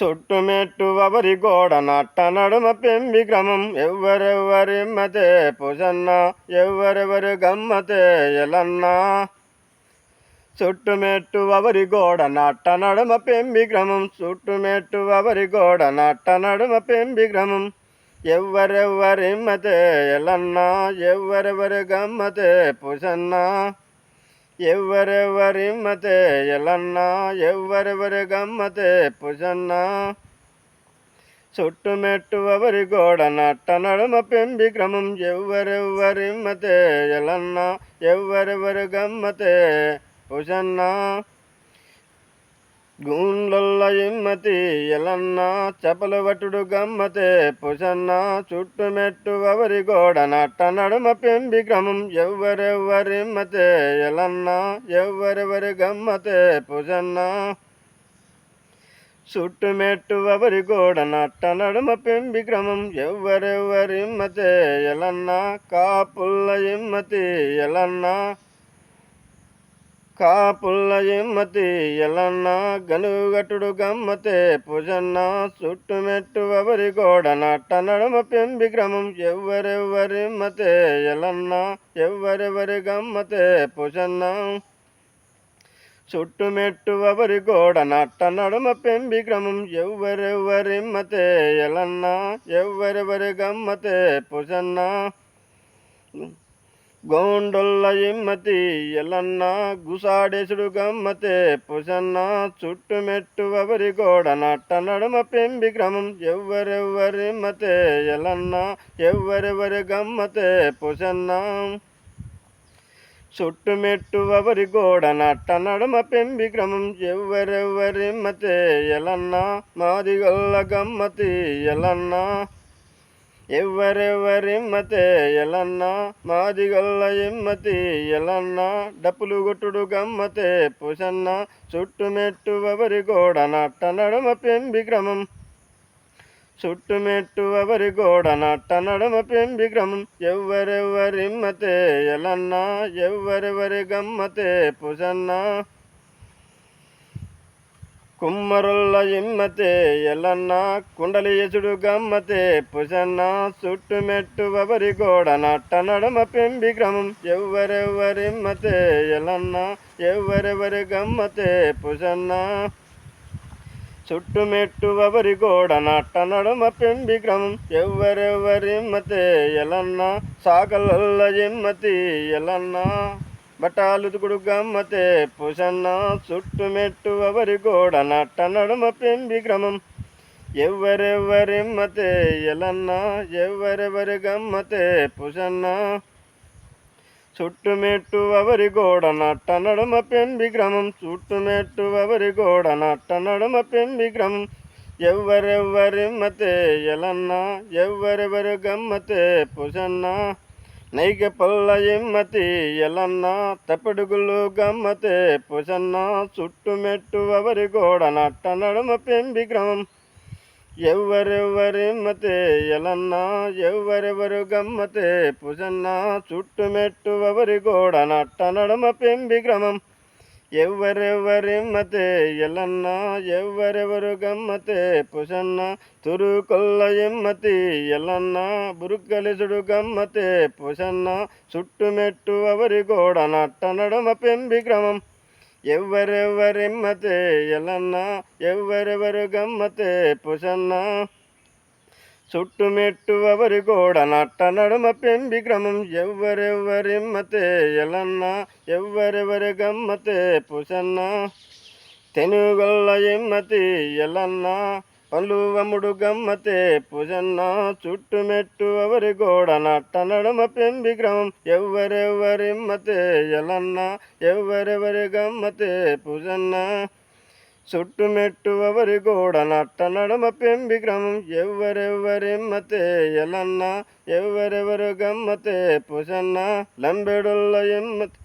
చుట్టుమెట్టు అవరి గోడ నట్ట నడుమ పెంబి క్రమం ఎవ్వరెవ్వరి మతే పుజన్న ఎవ్వరెవరి గమ్మతే ఎలన్నా చుట్టుమెట్టు అవరి గోడ నట్ట నడుమ పెంబి క్రమం చుట్టుమెట్టు అవరి గోడ నట్ట నడుమ పెంబి క్రమం ఎవ్వరెవ్వరి మతే ఎలన్నా ఎవ్వరెవరి గమ్మతే పుజన్న ఎవ్వరెవరి మతే ఎలన్నా ఎవ్వరెవరి గమ్మతే పుజన్న చుట్టుమెట్టు అవరి గోడ నట్ట నడుమ పెంబి క్రమం ఎవ్వరెవ్వరి మతే ఎలన్నా ఎవ్వరెవరి గమ్మతే పుజన్న గూండ్లొల్ల ఇమ్మతి ఎలన్నా చపల వటుడు గమ్మతే పుజన్న చుట్టుమెట్టు అవరి గోడ నట్ట నడుమ పెంబి క్రమం ఎవ్వరెవ్వరి మతే ఎలన్నా ఎవ్వరెవరి గమ్మతే పుజన్న చుట్టుమెట్టు అవరి గోడ నట్ట నడుమ పెంబి క్రమం ఎవ్వరెవ్వరి మతే ఎలన్నా కాపుల్ల ఇమ్మతి ఎలన్నా కాపుల్ల ఇమ్మతి ఎలన్నా గనుగటుడు గమ్మతే పుజన్న చుట్టుమెట్టు అవరి గోడ నట్ట నడుమ పెంబి క్రమం ఎవ్వరెవ్వరి మతే ఎలన్నా ఎవ్వరెవరి గమ్మతే పుజన్న చుట్టుమెట్టు అవరి గోడ నట్ట నడుమ పెంబి క్రమం ఎవ్వరెవ్వరి మతే ఎలన్నా ఎవ్వరెవరి గమ్మతే పుజన్న గోండొల్ల ఇమ్మతి ఎలన్నా గుసాడేసుడు గమ్మతే పుజన్న చుట్టుమెట్టు అవరి గోడ నట్ట నడుమ పెంబి క్రమం ఎవ్వరెవ్వరి మతే ఎలన్నా ఎవ్వరెవరి గమ్మతే పుజన్న చుట్టుమెట్టు అవరి గోడ నట్ట నడుమ పెంబి క్రమం ఎవ్వరెవ్వరి మతే ఎలన్నా మాదిగొల్ల గమ్మతి ఎలన్నా ఎవ్వరెవ్వరి మతే ఎలన్నా మాదిగొల్ల ఇమ్మతి ఎలన్నా డప్పులు కొట్టుడు గమ్మతే పుజన్న చుట్టుమెట్టు అవరి గోడ నట్ట నడుమ పెంబి క్రమం చుట్టుమెట్టు అవరి గోడ నట్ట నడుమ పెంబి క్రమం ఎవ్వరెవ్వరి మతే ఎలన్నా ఎవ్వరెవరి గమ్మతే పుజన్న కుమ్మరుల్ల ఇమ్మతే ఎలన్నా కుండలియసుడు గమ్మతే పుజన్న చుట్టుమెట్టు అవరి గోడ నట్ట నడుమ పెంబి క్రమం ఎవ్వరెవ్వరి మతే ఎలన్నా ఎవ్వరెవరి గమ్మతే పుజన్న చుట్టుమెట్టు అవరి గోడ నట్ట నడుమ పెంబి క్రమం ఎవ్వరెవ్వరి మతే ఎలన్నా సాకలొల్ల ఇమ్మతి ఎలన్నా బటాలుతుకుడు గమ్మతే పుజన్న చుట్టుమెట్టు అవరి గోడ నట్ట నడుమ పెంబి క్రమం ఎవ్వరెవ్వరి మతే ఎలన్నా ఎవ్వరెవరి గమ్మతే పుజన్న చుట్టుమెట్టు అవరి గోడ నట్ట నడుమ పెంబి క్రమం చుట్టుమెట్టు అవరి గోడ నట్ట నడుమ పెంబి క్రమం ఎవ్వరెవ్వరి మతే ఎలన్నా ఎవ్వరెవరి గమ్మతే పుజన్న నైక పొల్ల ఇమ్మతి ఎలన్నా తప్పడుగులు గమ్మతే పుజన్న చుట్టుమెట్టు అవరి గోడ నట్ట నడుమ పెంబి క్రమం ఎవ్వరెవ్వరి మతే ఎలన్నా ఎవ్వరెవరు గమ్మతే పుజన్న చుట్టుమెట్టు అవరి గోడ నట్ట నడుమ పెంబి క్రమం ఎవ్వరెవ్వరి మతే ఎలన్నా ఎవ్వరెవరు గమ్మతే పుజన్న తురుకొల్ల ఇమ్మతి ఎలన్నా బురుగ్గలిసుడు గమ్మతే పుజన్న చుట్టుమెట్టు అవరి గోడ నట్ట నడుమ పెంబి క్రమం ఎవ్వరెవ్వరి మతే ఎలన్నా ఎవ్వరెవరు గమ్మతే పుజన్న చుట్టుమెట్టు అవరి గోడ నట్ట నడుమ పెంబి క్రమం ఎవ్వరెవ్వరి మతే ఎలన్నా ఎవ్వరెవరి గమ్మతే పుజన్న తెనుగొల్ల ఇమ్మతి ఎలన్నా పలువముడు గమ్మతే పుజన్న చుట్టుమెట్టు అవరి గోడ నట్ట నడుమ పెంబి క్రమం ఎవ్వరెవ్వరి మతే ఎలన్నా ఎవ్వరెవరి గమ్మతే పుజన్న చుట్టుమెట్టు అవరి గోడ నట్ట నడుమ పెంబి క్రమం ఎవ్వరెవ్వరి మతే ఎలన్నా ఎవ్వరెవరు గమ్మతే పుజన్న లంబెడొల్ల ఇమ్మతి